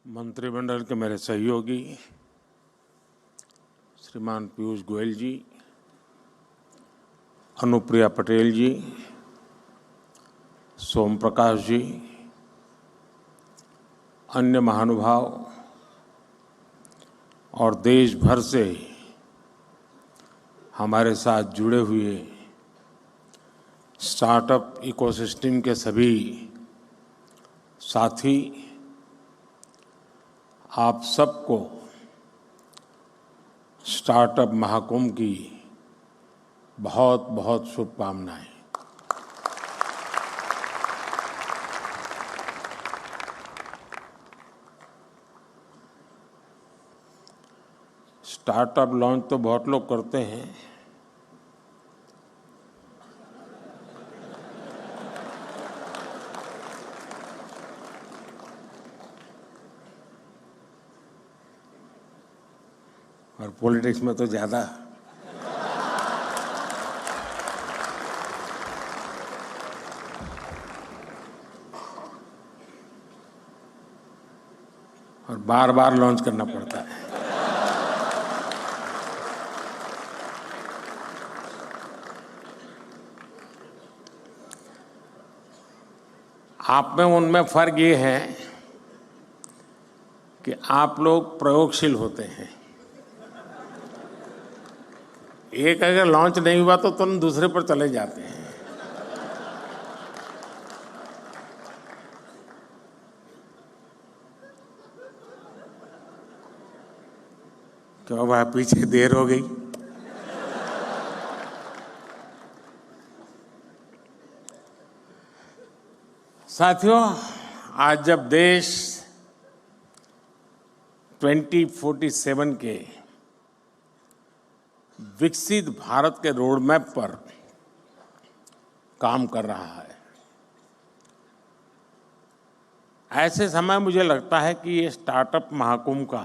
मंत्रिमंडल के मेरे सहयोगी श्रीमान पीयूष गोयल जी, अनुप्रिया पटेल जी, सोम प्रकाश जी, अन्य महानुभाव और देश भर से हमारे साथ जुड़े हुए स्टार्टअप इकोसिस्टम के सभी साथी, आप सबको स्टार्टअप महाकुंभ की बहुत बहुत शुभकामनाएं। स्टार्टअप लॉन्च तो बहुत लोग करते हैं, और पॉलिटिक्स में तो ज़्यादा। और बार बार लॉन्च करना पड़ता है। आप में उनमें फर्क ये है कि आप लोग प्रयोगशील होते हैं। एक अगर लॉन्च नहीं हुआ तो तुरंत दूसरे पर चले जाते हैं। क्यों भाई, पीछे देर हो गई? साथियों, आज जब देश 2047 के विकसित भारत के रोड मैप पर काम कर रहा है, ऐसे समय मुझे लगता है कि ये स्टार्टअप महाकुंभ का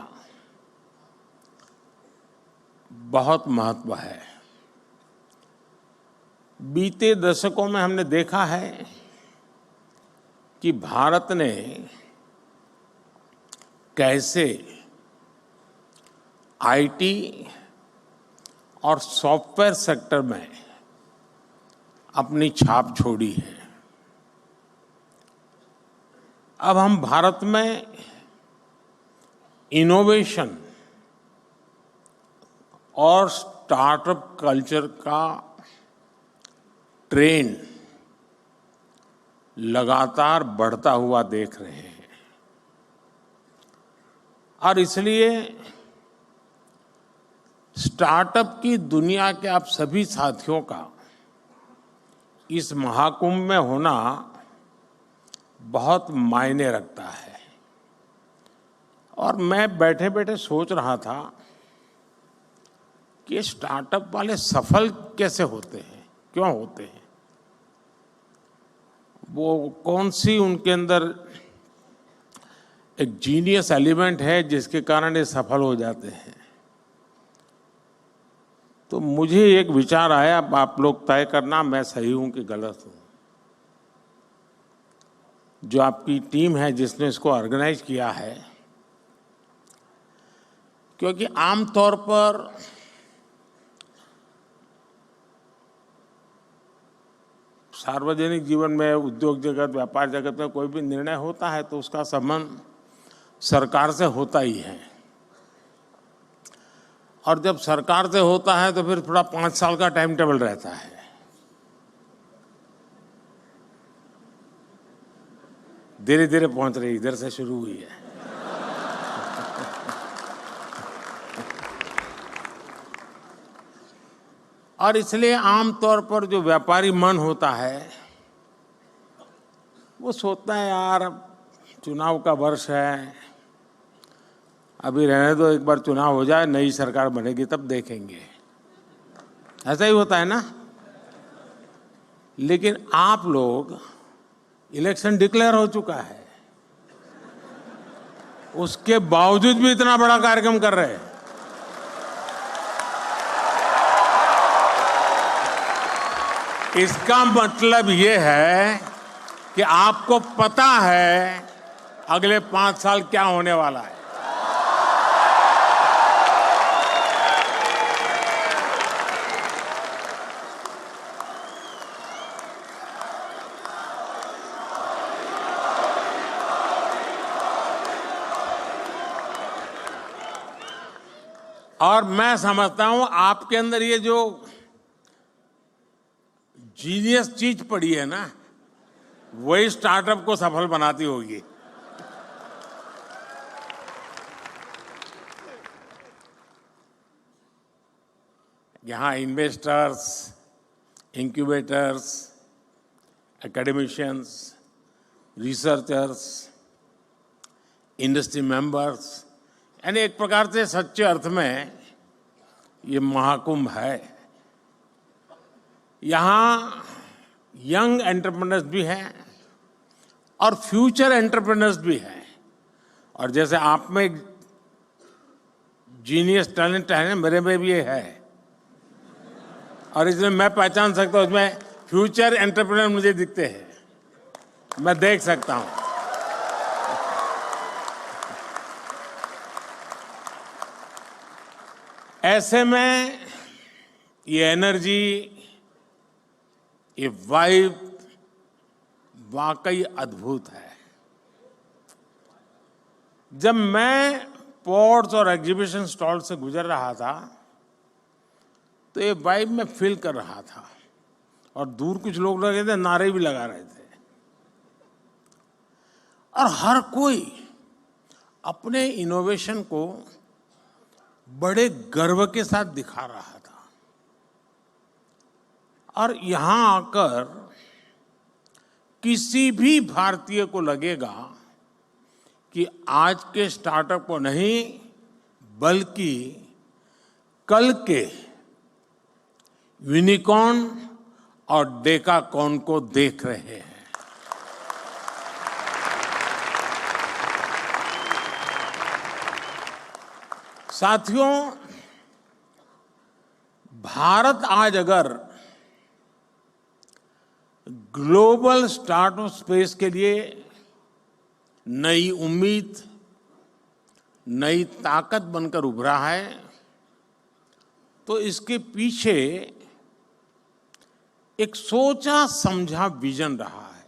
बहुत महत्व है। बीते दशकों में हमने देखा है कि भारत ने कैसे आईटी और सॉफ्टवेयर सेक्टर में अपनी छाप छोड़ी है। अब हम भारत में इनोवेशन और स्टार्टअप कल्चर का ट्रेंड लगातार बढ़ता हुआ देख रहे हैं, और इसलिए स्टार्टअप की दुनिया के आप सभी साथियों का इस महाकुंभ में होना बहुत मायने रखता है। और मैं बैठे बैठे सोच रहा था कि स्टार्टअप वाले सफल कैसे होते हैं, क्यों होते हैं, वो कौन सी उनके अंदर एक जीनियस एलिमेंट है जिसके कारण ये सफल हो जाते हैं। तो मुझे एक विचार आया, आप लोग तय करना मैं सही हूं कि गलत हूं। जो आपकी टीम है जिसने इसको ऑर्गेनाइज किया है, क्योंकि आमतौर पर सार्वजनिक जीवन में, उद्योग जगत, व्यापार जगत में कोई भी निर्णय होता है तो उसका संबंध सरकार से होता ही है, और जब सरकार से होता है तो फिर थोड़ा 5 साल का टाइम टेबल रहता है। धीरे धीरे पहुंच रही, इधर से शुरू हुई है। और इसलिए आमतौर पर जो व्यापारी मन होता है वो सोचता है, यार चुनाव का वर्ष है, अभी रहने दो, एक बार चुनाव हो जाए, नई सरकार बनेगी तब देखेंगे। ऐसा ही होता है ना। लेकिन आप लोग, इलेक्शन डिक्लेयर हो चुका है, उसके बावजूद भी इतना बड़ा कार्यक्रम कर रहे हैं। इसका मतलब ये है कि आपको पता है अगले 5 साल क्या होने वाला है। और मैं समझता हूं आपके अंदर ये जो जीनियस चीज पड़ी है ना, वही स्टार्टअप को सफल बनाती होगी। यहां investors, incubators, academicians, researchers, industry members, यानी एक प्रकार से सच्चे अर्थ में ये महाकुंभ है। यहाँ यंग एंटरप्रेन्योर्स भी हैं और फ्यूचर एंटरप्रेन्योर्स भी हैं। और जैसे आप में जीनियस टैलेंट है, मेरे में भी ये है, और इसमें मैं पहचान सकता हूँ, इसमें फ्यूचर एंटरप्रेन्योर मुझे दिखते हैं, मैं देख सकता हूँ। ऐसे में ये एनर्जी, ये वाइब वाकई अद्भुत है। जब मैं पोर्ट्स और एग्जीबिशन स्टॉल से गुजर रहा था तो ये वाइब में फील कर रहा था, और दूर कुछ लोग लगे थे, नारे भी लगा रहे थे, और हर कोई अपने इनोवेशन को बड़े गर्व के साथ दिखा रहा था। और यहां आकर किसी भी भारतीय को लगेगा कि आज के स्टार्टअप को नहीं, बल्कि कल के यूनिकॉर्न और डेकाकॉर्न को देख रहे हैं। साथियों, भारत आज अगर ग्लोबल स्टार्टअप स्पेस के लिए नई उम्मीद, नई ताकत बनकर उभरा है, तो इसके पीछे एक सोचा समझा विजन रहा है।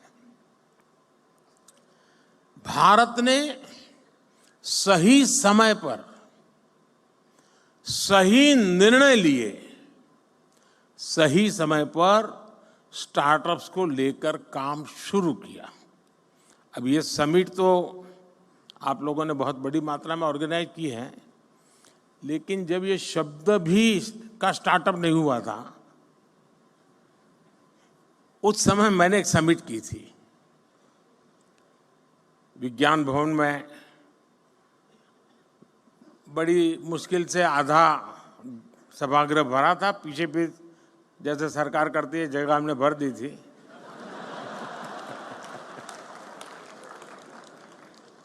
भारत ने सही समय पर सही निर्णय लिए, सही समय पर स्टार्टअप्स को लेकर काम शुरू किया। अब ये समिट तो आप लोगों ने बहुत बड़ी मात्रा में ऑर्गेनाइज की है, लेकिन जब ये शब्द भी का स्टार्टअप नहीं हुआ था, उस समय मैंने एक समिट की थी विज्ञान भवन में। बड़ी मुश्किल से आधा सभागृह भरा था, पीछे भी जैसे सरकार करती है जगह हमने भर दी थी।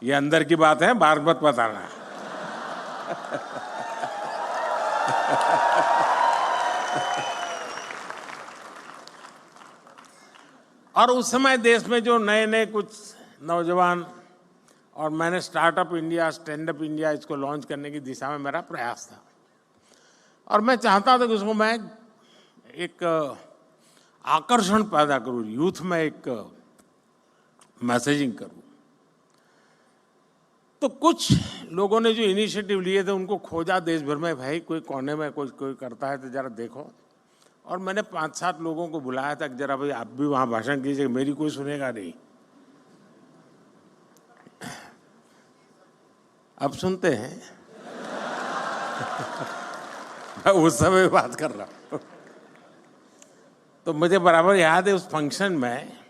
ये अंदर की बात है, बाहर मत बताना। और उस समय देश में जो नए नए कुछ नौजवान, और मैंने startup India, stand up India इसको लॉन्च करने की दिशा में मेरा प्रयास था, और मैं चाहता था कि उसको मैं एक आकर्षण पैदा करूं, यूथ में एक मैसेजिंग करूं। तो कुछ लोगों ने जो इनिशिएटिव लिए थे उनको खोजा देश भर में, भाई कोई कोने में कोई करता है तो जरा देखो। और मैंने 5-7 लोगों को बुलाया था कि जरा भाई आप भी वहां भाषण कीजिए, मेरी कोई सुनेगा नहीं। अब सुनते हैं। मैं उस समय बात कर रहा हूं। तो मुझे बराबर याद है, उस फंक्शन में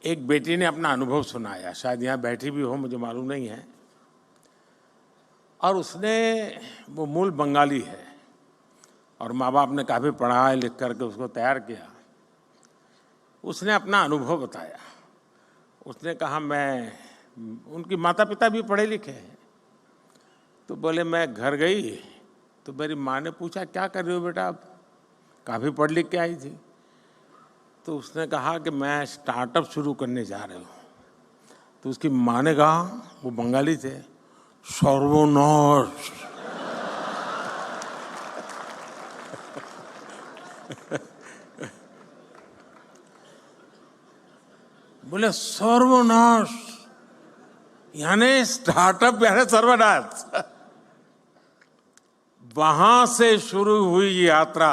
एक बेटी ने अपना अनुभव सुनाया, शायद यहाँ बैठी भी हो, मुझे मालूम नहीं है। और उसने, वो मूल बंगाली है और माँ बाप ने काफ़ी पढ़ा लिख करके उसको तैयार किया। उसने अपना अनुभव बताया। उसने कहा, उनकी माता पिता भी पढ़े लिखे हैं। तो बोले, मैं घर गई तो मेरी माँ ने पूछा, क्या कर रही हो बेटा, आप काफ़ी पढ़ लिख के आई थी। तो उसने कहा कि मैं स्टार्टअप शुरू करने जा रही हूँ। तो उसकी माँ ने कहा, वो बंगाली थे, सर्वनाश। बोले सर्वनाश यानी स्टार्टअप यानी सर्वनाश। वहां से शुरू हुई यात्रा,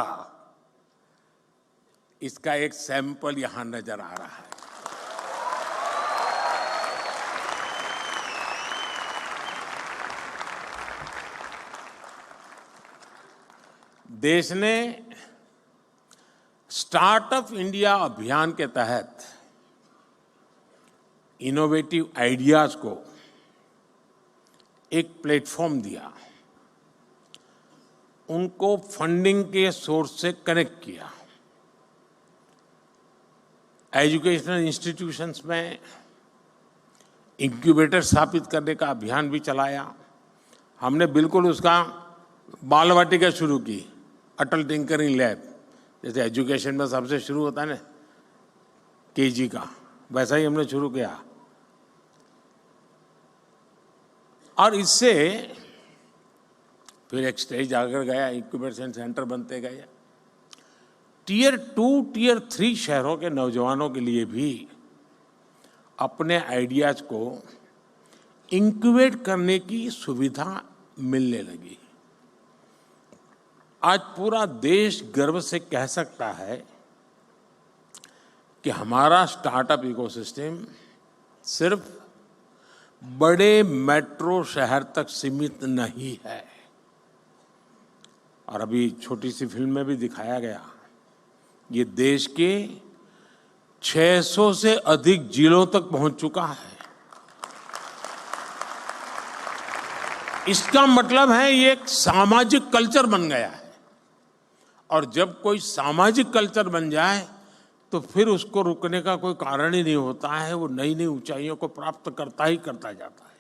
इसका एक सैंपल यहां नजर आ रहा है। देश ने स्टार्टअप इंडिया अभियान के तहत इनोवेटिव आइडियाज को एक प्लेटफॉर्म दिया, उनको फंडिंग के सोर्स से कनेक्ट किया। एजुकेशनल इंस्टीट्यूशंस में इंक्यूबेटर स्थापित करने का अभियान भी चलाया। हमने बिल्कुल उसका बाल वाटिका शुरू की, अटल टिंकरिंग लैब, जैसे एजुकेशन में सबसे शुरू होता है ना केजी का, वैसा ही हमने शुरू किया। और इससे फिर एक स्टेज आकर गया, इंक्यूबेशन सेंटर बनते गए। टियर 2, टियर 3 शहरों के नौजवानों के लिए भी अपने आइडियाज को इंक्यूबेट करने की सुविधा मिलने लगी। आज पूरा देश गर्व से कह सकता है कि हमारा स्टार्टअप इकोसिस्टम सिर्फ बड़े मेट्रो शहर तक सीमित नहीं है। और अभी छोटी सी फिल्म में भी दिखाया गया, ये देश के 600 से अधिक जिलों तक पहुंच चुका है। इसका मतलब है ये एक सामाजिक कल्चर बन गया है। और जब कोई सामाजिक कल्चर बन जाए तो फिर उसको रुकने का कोई कारण ही नहीं होता है। वो नई नई ऊंचाइयों को प्राप्त करता ही करता जाता है।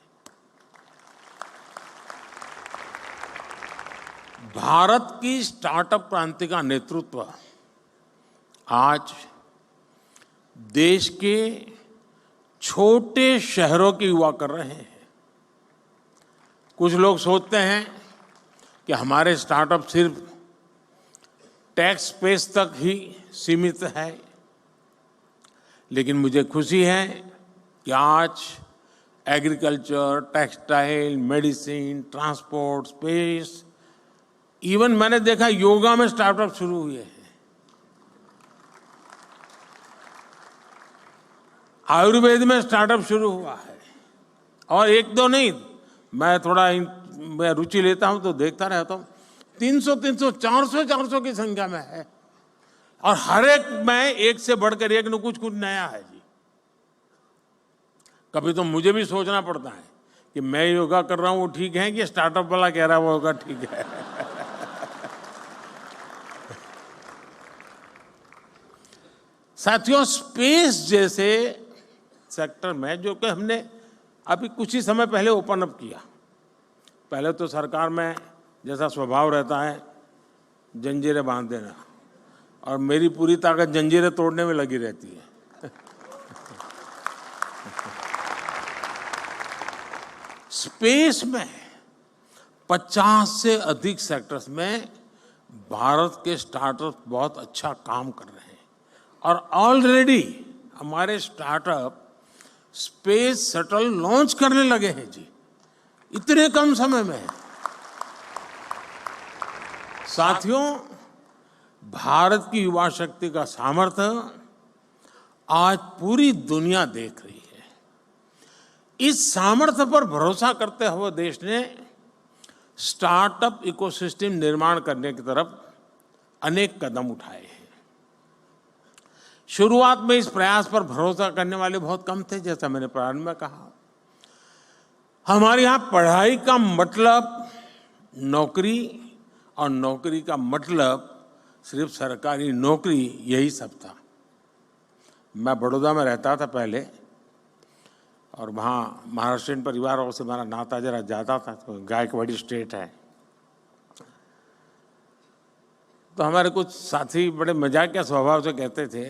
भारत की स्टार्टअप क्रांति का नेतृत्व आज देश के छोटे शहरों के युवा कर रहे हैं। कुछ लोग सोचते हैं कि हमारे स्टार्टअप सिर्फ टैक्स स्पेस तक ही सीमित है, लेकिन मुझे खुशी है कि आज agriculture, textile, medicine, transport, space, even मैंने देखा योगा में स्टार्टअप शुरू हुए हैं। आयुर्वेद में स्टार्टअप शुरू हुआ है। और एक दो नहीं, मैं थोड़ा मैं रुचि लेता हूं तो देखता रहता हूं। 300, 400 की संख्या में है। और हर एक में एक से बढ़कर एक न कुछ नया है जी। कभी तो मुझे भी सोचना पड़ता है कि मैं योगा कर रहा हूं वो ठीक है कि स्टार्टअप वाला कह रहा है वो योगा ठीक है। साथियों, स्पेस जैसे सेक्टर में जो कि हमने अभी कुछ ही समय पहले ओपन अप किया। पहले तो सरकार में जैसा स्वभाव रहता है जंजीरें बांध देना, और मेरी पूरी ताकत जंजीरें तोड़ने में लगी रहती है। स्पेस में 50 से अधिक सेक्टर्स में भारत के स्टार्टअप बहुत अच्छा काम कर रहे हैं। और ऑलरेडी हमारे स्टार्टअप स्पेस शटल लॉन्च करने लगे हैं जी, इतने कम समय में। साथियों, भारत की युवा शक्ति का सामर्थ्य आज पूरी दुनिया देख रही है। इस सामर्थ्य पर भरोसा करते हुए देश ने स्टार्टअप इकोसिस्टम निर्माण करने की तरफ अनेक कदम उठाए हैं। शुरुआत में इस प्रयास पर भरोसा करने वाले बहुत कम थे। जैसा मैंने प्रारंभ में कहा, हमारे यहाँ पढ़ाई का मतलब नौकरी और नौकरी का मतलब सिर्फ सरकारी नौकरी, यही सब था। मैं बड़ौदा में रहता था पहले, और वहाँ महाराष्ट्रियन परिवारों से हमारा नाता जरा ज़्यादा था, तो गायकवाड़ी स्टेट है। तो हमारे कुछ साथी बड़े मजाक के स्वभाव से कहते थे,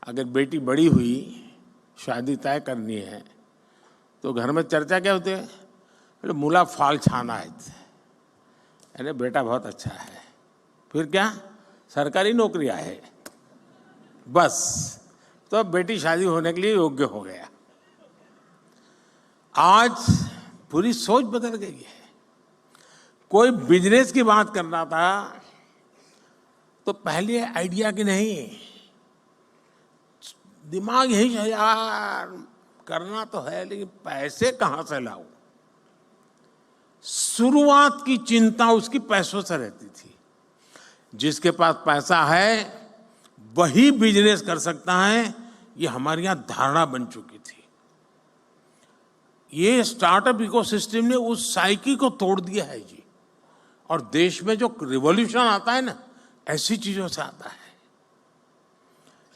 अगर बेटी बड़ी हुई शादी तय करनी है तो घर में चर्चा क्या होती है? बोले मूला फाल छाना है। अरे बेटा बहुत अच्छा है, फिर क्या? सरकारी नौकरियां है बस। तो अब बेटी शादी होने के लिए योग्य हो गया। आज पूरी सोच बदल गई है। कोई बिजनेस की बात करना था तो पहले आइडिया की नहीं, दिमाग यही है यार, करना तो है लेकिन पैसे कहां से लाऊं। शुरुआत की चिंता उसकी पैसों से रहती थी। जिसके पास पैसा है वही बिजनेस कर सकता है, ये हमारे यहां धारणा बन चुकी थी। ये स्टार्टअप इकोसिस्टम ने उस साइकिल को तोड़ दिया है जी। और देश में जो रिवॉल्यूशन आता है ना, ऐसी चीजों से आता है।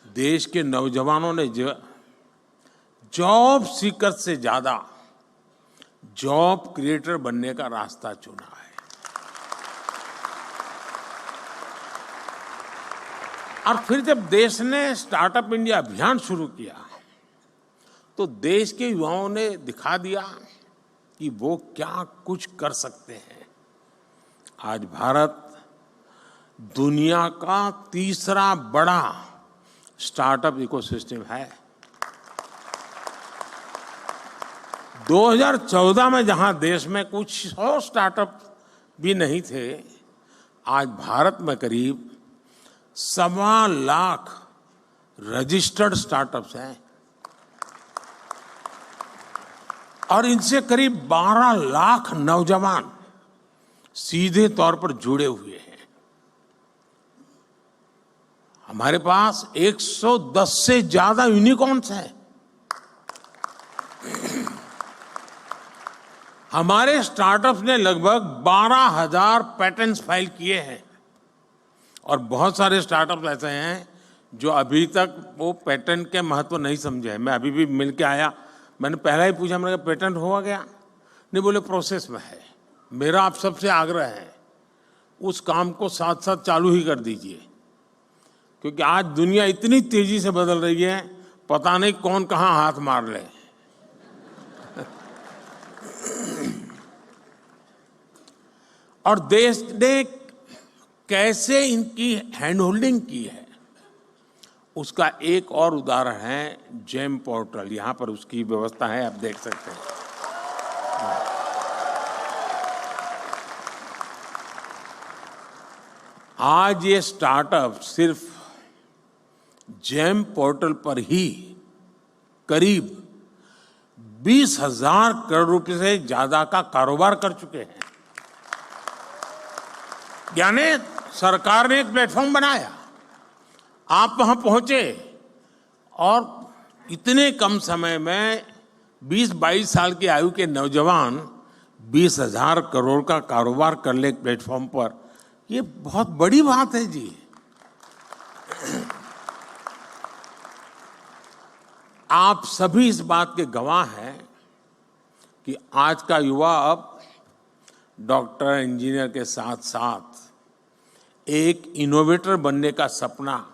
देश के नौजवानों ने जॉब सीकर से ज्यादा जॉब क्रिएटर बनने का रास्ता चुना है। और फिर जब देश ने स्टार्टअप इंडिया अभियान शुरू किया तो देश के युवाओं ने दिखा दिया कि वो क्या कुछ कर सकते हैं। आज भारत दुनिया का तीसरा बड़ा स्टार्टअप इकोसिस्टम है। 2014 में जहां देश में कुछ 100 स्टार्टअप भी नहीं थे, आज भारत में करीब 1.25 लाख रजिस्टर्ड स्टार्टअप्स हैं और इनसे करीब 12 लाख नौजवान सीधे तौर पर जुड़े हुए हैं। हमारे पास 110 से ज्यादा यूनिकॉर्न्स हैं। हमारे स्टार्टअप्स ने लगभग 12,000 पैटेंट्स फाइल किए हैं और बहुत सारे स्टार्टअप्स ऐसे हैं जो अभी तक वो पेटेंट के महत्व नहीं समझे हैं। मैं अभी भी मिल के आया, मैंने पहला ही पूछा, मैंने कहा पेटेंट हुआ गया? नहीं, बोले प्रोसेस में है। मेरा आप सबसे आग्रह है उस काम को साथ साथ चालू ही कर दीजिए, क्योंकि आज दुनिया इतनी तेजी से बदल रही है, पता नहीं कौन कहां हाथ मार ले। और देश ने कैसे इनकी हैंड होल्डिंग की है उसका एक और उदाहरण है जेम पोर्टल। यहां पर उसकी व्यवस्था है, आप देख सकते हैं। आज ये स्टार्टअप सिर्फ जेम पोर्टल पर ही करीब 20,000 करोड़ रुपए से ज्यादा का कारोबार कर चुके हैं। यानी सरकार ने एक प्लेटफॉर्म बनाया, आप वहां पहुंचे और इतने कम समय में 20-22 साल की आयु के नौजवान 20,000 करोड़ का कारोबार कर ले प्लेटफॉर्म पर, ये बहुत बड़ी बात है जी। आप सभी इस बात के गवाह हैं कि आज का युवा अब डॉक्टर, इंजीनियर के साथ साथ एक इनोवेटर बनने का सपना,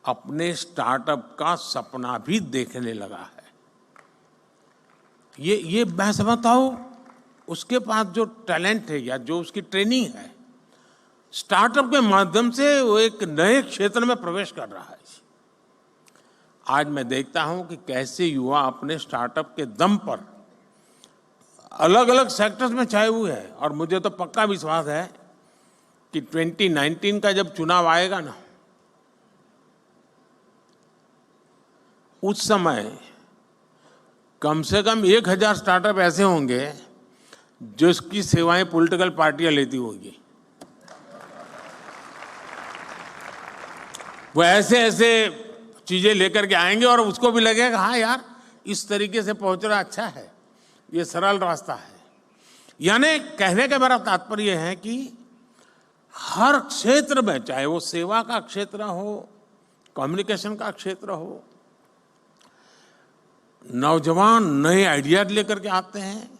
अपने स्टार्टअप का सपना भी देखने लगा है। ये मैं समझता हूं उसके पास जो टैलेंट है या जो उसकी ट्रेनिंग है, स्टार्टअप के माध्यम से वो एक नए क्षेत्र में प्रवेश कर रहा है। आज मैं देखता हूं कि कैसे युवा अपने स्टार्टअप के दम पर अलग अलग सेक्टर्स में छाए हुए हैं। और मुझे तो पक्का विश्वास है कि 2019 का जब चुनाव आएगा ना, उस समय कम से कम 1,000 स्टार्टअप ऐसे होंगे जिसकी सेवाएं पॉलिटिकल पार्टियां लेती होगी। वो ऐसे ऐसे चीजें लेकर के आएंगे और उसको भी लगेगा हाँ यार, इस तरीके से पहुंच रहा अच्छा है, ये सरल रास्ता है। यानी कहने का मेरा तात्पर्य है कि हर क्षेत्र में, चाहे वो सेवा का क्षेत्र हो, कम्युनिकेशन का क्षेत्र हो, नौजवान नए आइडिया लेकर के आते हैं।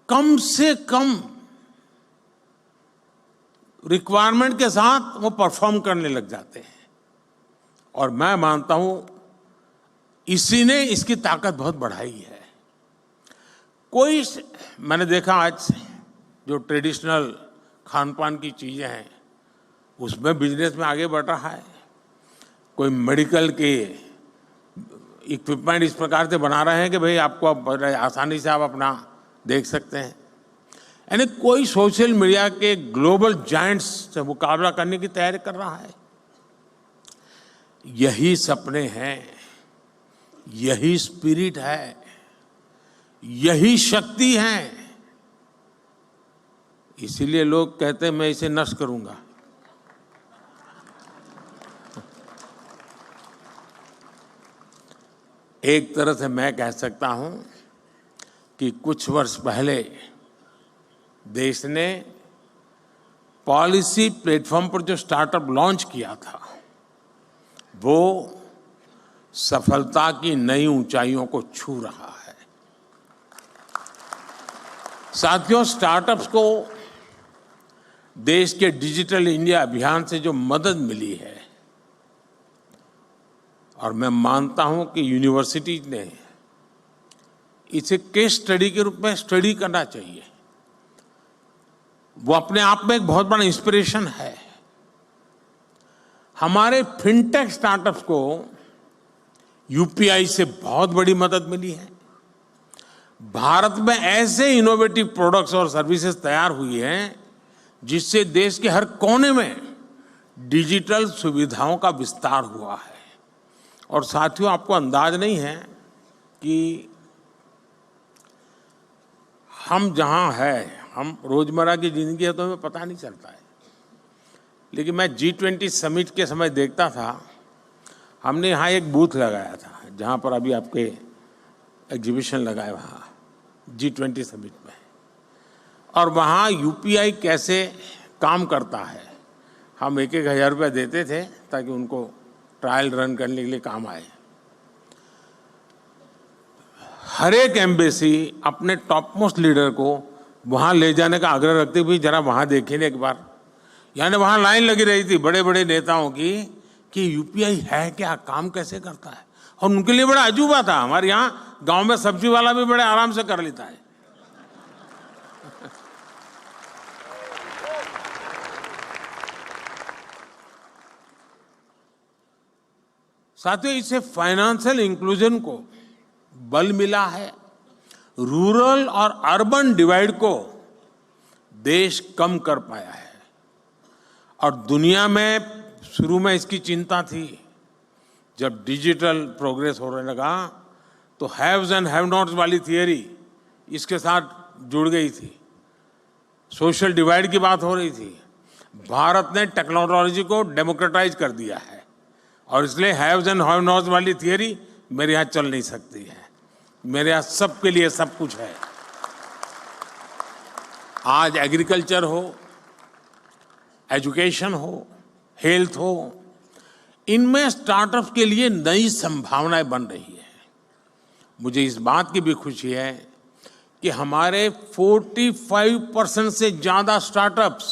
कम से कम रिक्वायरमेंट के साथ वो परफॉर्म करने लग जाते हैं। और मैं मानता हूं इसी ने इसकी ताकत बहुत बढ़ाई है। कोई, मैंने देखा आज जो ट्रेडिशनल खान पान की चीजें हैं उसमें बिजनेस में आगे बढ़ रहा है। कोई मेडिकल के इक्विपमेंट इस प्रकार से बना रहे हैं कि भाई आपको बड़े आसानी से आप अपना देख सकते हैं। यानी कोई सोशल मीडिया के ग्लोबल जायंट्स से मुकाबला करने की तैयारी कर रहा है। यही सपने हैं, यही स्पिरिट है, यही शक्ति है। इसीलिए लोग कहते हैं मैं इसे नष्ट करूंगा। एक तरह से मैं कह सकता हूं कि कुछ वर्ष पहले देश ने पॉलिसी प्लेटफॉर्म पर जो स्टार्टअप लॉन्च किया था वो सफलता की नई ऊंचाइयों को छू रहा है। साथियों, स्टार्टअप्स को देश के डिजिटल इंडिया अभियान से जो मदद मिली है, और मैं मानता हूं कि यूनिवर्सिटीज ने इसे केस स्टडी के रूप में स्टडी करना चाहिए। वो अपने आप में एक बहुत बड़ा इंस्पिरेशन है। हमारे फिनटेक स्टार्टअप्स को यूपीआई से बहुत बड़ी मदद मिली है। भारत में ऐसे इनोवेटिव प्रोडक्ट्स और सर्विसेज तैयार हुई हैं जिससे देश के हर कोने में डिजिटल सुविधाओं का विस्तार हुआ है। और साथियों, आपको अंदाज नहीं है कि हम जहां हैं, हम रोजमर्रा की जिंदगी है तो हमें पता नहीं चलता है, लेकिन मैं G20 समिट के समय देखता था, हमने यहाँ एक बूथ लगाया था जहाँ पर अभी आपके एग्जीबिशन लगा है वहाँ G20 समिट में, और वहाँ यूपीआई कैसे काम करता है हम 1-1 हज़ार रुपया देते थे ताकि उनको ट्रायल रन करने के लिए काम आए। हर एक एम्बेसी अपने टॉप मोस्ट लीडर को वहाँ ले जाने का आग्रह रखते हुए जरा वहाँ देखें एक बार। यानी वहाँ लाइन लगी रही थी बड़े बड़े नेताओं की कि यूपीआई है क्या, काम कैसे करता है, और उनके लिए बड़ा अजूबा था। हमारे यहाँ गांव में सब्जी वाला भी बड़े आराम से कर लेता है। साथियों, इससे फाइनेंशियल इंक्लूजन को बल मिला है। रूरल और अर्बन डिवाइड को देश कम कर पाया है। और दुनिया में शुरू में इसकी चिंता थी, जब डिजिटल प्रोग्रेस होने लगा तो हैव्स एंड हैव नॉट्स वाली थियरी इसके साथ जुड़ गई थी। सोशल डिवाइड की बात हो रही थी। भारत ने टेक्नोलॉजी को डेमोक्रेटाइज कर दिया है और इसलिए हैव्स एंड हैव नॉट्स वाली थियरी मेरे यहाँ चल नहीं सकती है। मेरे यहाँ सबके लिए सब कुछ है। आज एग्रीकल्चर हो, एजुकेशन हो, हेल्थ हो, इनमें स्टार्टअप्स के लिए नई संभावनाएं बन रही है। मुझे इस बात की भी खुशी है कि हमारे 45% से ज्यादा स्टार्टअप्स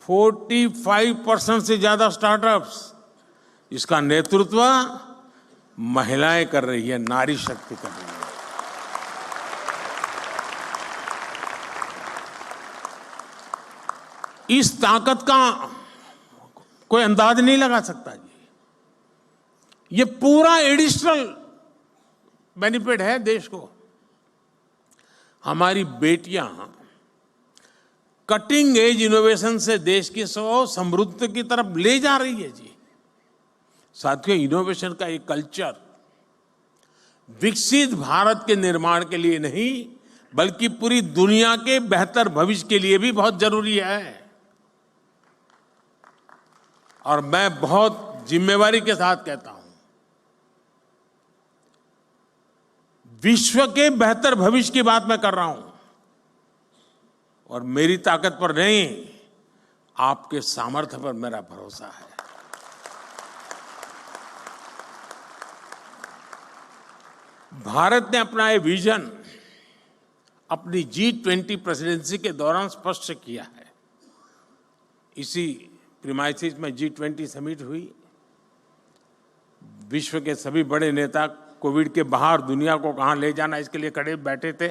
45% से ज्यादा स्टार्टअप्स इसका नेतृत्व महिलाएं कर रही है, नारी शक्ति कर रही है। इस ताकत का कोई अंदाज नहीं लगा सकता जी। ये पूरा एडिशनल बेनिफिट है देश को। हमारी बेटियां कटिंग एज इनोवेशन से देश की समृद्धि की तरफ ले जा रही है जी। साथियों, इनोवेशन का एक कल्चर विकसित भारत के निर्माण के लिए नहीं बल्कि पूरी दुनिया के बेहतर भविष्य के लिए भी बहुत जरूरी है। और मैं बहुत जिम्मेवारी के साथ कहता हूं, विश्व के बेहतर भविष्य की बात मैं कर रहा हूं, और मेरी ताकत पर नहीं, आपके सामर्थ्य पर मेरा भरोसा है। भारत ने अपना ये विजन अपनी G20 प्रेसिडेंसी के दौरान स्पष्ट किया है। इसी प्रीमाइसिस में G20 समिट हुई। विश्व के सभी बड़े नेता कोविड के बाहर दुनिया को कहाँ ले जाना इसके लिए खड़े बैठे थे,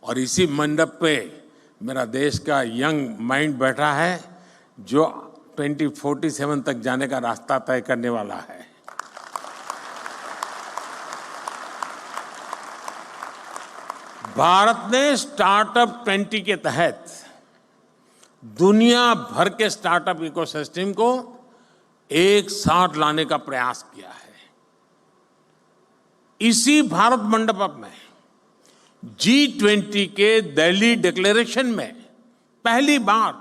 और इसी मंडप पे मेरा देश का यंग माइंड बैठा है जो 2047 तक जाने का रास्ता तय करने वाला है। भारत ने स्टार्टअप 20 के तहत दुनिया भर के स्टार्टअप इकोसिस्टम को एक साथ लाने का प्रयास किया है। इसी भारत मंडप में G20 के दिल्ली डिक्लेरेशन में पहली बार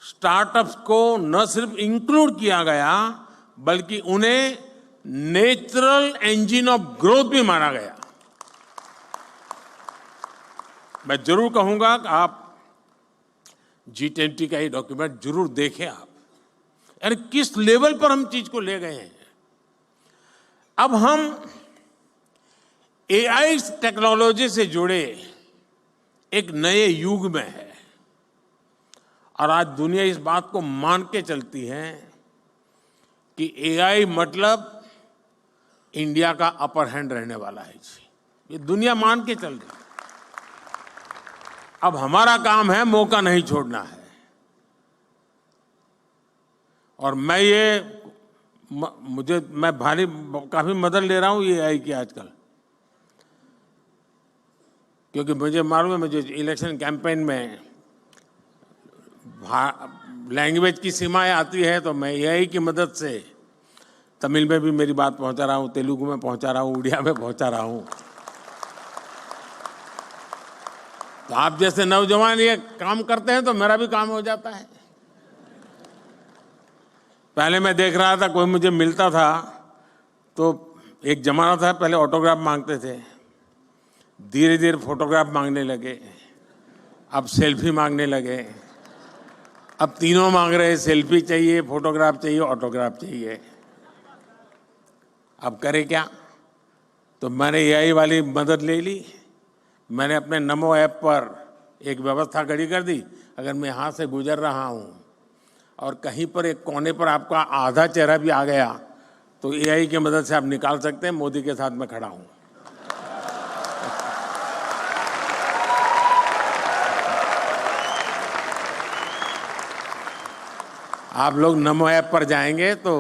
स्टार्टअप्स को न सिर्फ इंक्लूड किया गया बल्कि उन्हें नेचुरल इंजन ऑफ ग्रोथ भी माना गया। मैं जरूर कहूंगा कि आप G20 का ये डॉक्यूमेंट जरूर देखें आप, यानी किस लेवल पर हम चीज को ले गए हैं। अब हम AI टेक्नोलॉजी से जुड़े एक नए युग में है और आज दुनिया इस बात को मान के चलती है कि AI मतलब इंडिया का अपर हैंड रहने वाला है जी, ये दुनिया मान के चल रही है। अब हमारा काम है मौका नहीं छोड़ना है, और मैं काफी मदद ले रहा हूं ये AI की आजकल, क्योंकि मुझे मालूम है मुझे इलेक्शन कैंपेन में लैंग्वेज की सीमाएं आती है, तो मैं AI की मदद से तमिल में भी मेरी बात पहुंचा रहा हूं, तेलुगु में पहुंचा रहा हूं, उड़िया में पहुंचा रहा हूं। तो आप जैसे नौजवान ये काम करते हैं तो मेरा भी काम हो जाता है। पहले मैं देख रहा था कोई मुझे मिलता था तो एक जमाना था पहले ऑटोग्राफ मांगते थे, धीरे धीरे फोटोग्राफ मांगने लगे, अब सेल्फी मांगने लगे, अब तीनों मांग रहे, सेल्फी चाहिए, फोटोग्राफ चाहिए, ऑटोग्राफ चाहिए। अब करे क्या? तो मैंने AI वाली मदद ले ली। मैंने अपने नमो ऐप पर एक व्यवस्था खड़ी कर दी, अगर मैं यहाँ से गुजर रहा हूँ और कहीं पर एक कोने पर आपका आधा चेहरा भी आ गया तो AI की मदद से आप निकाल सकते हैं मोदी के साथ मैं खड़ा हूँ। आप लोग नमो ऐप पर जाएंगे तो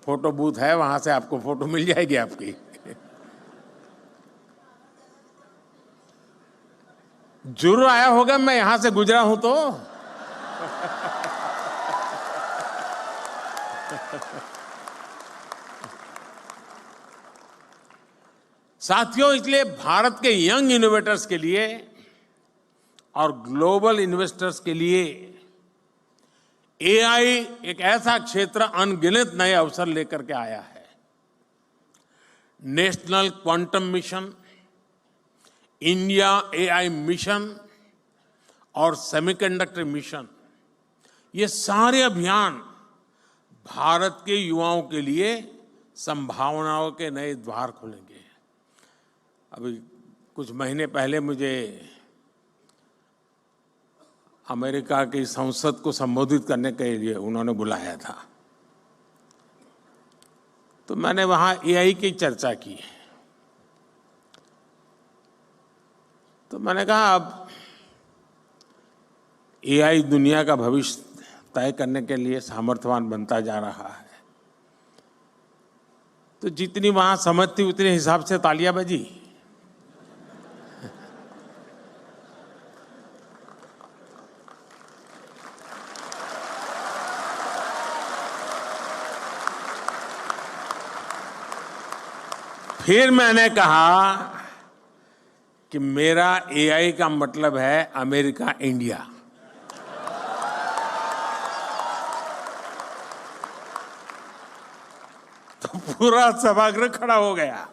फोटो बूथ है, वहां से आपको फोटो मिल जाएगी आपकी। जरूर आया होगा, मैं यहां से गुजरा हूं तो। साथियों, इसलिए भारत के यंग इनोवेटर्स के लिए और ग्लोबल इन्वेस्टर्स के लिए AI एक ऐसा क्षेत्र अनगिनत नए अवसर लेकर के आया है। National quantum mission, India AI mission और सेमीकंडक्टर मिशन, ये सारे अभियान भारत के युवाओं के लिए संभावनाओं के नए द्वार खोलेंगे। अभी कुछ महीने पहले मुझे अमेरिका की संसद को संबोधित करने के लिए उन्होंने बुलाया था, तो मैंने वहां AI की चर्चा की। तो मैंने कहा अब AI दुनिया का भविष्य तय करने के लिए सामर्थ्यवान बनता जा रहा है, तो जितनी वहां समझ थी उतने हिसाब से तालियां बजी। फिर मैंने कहा कि मेरा AI का मतलब है अमेरिका इंडिया। तो पूरा सभागृह खड़ा हो गया।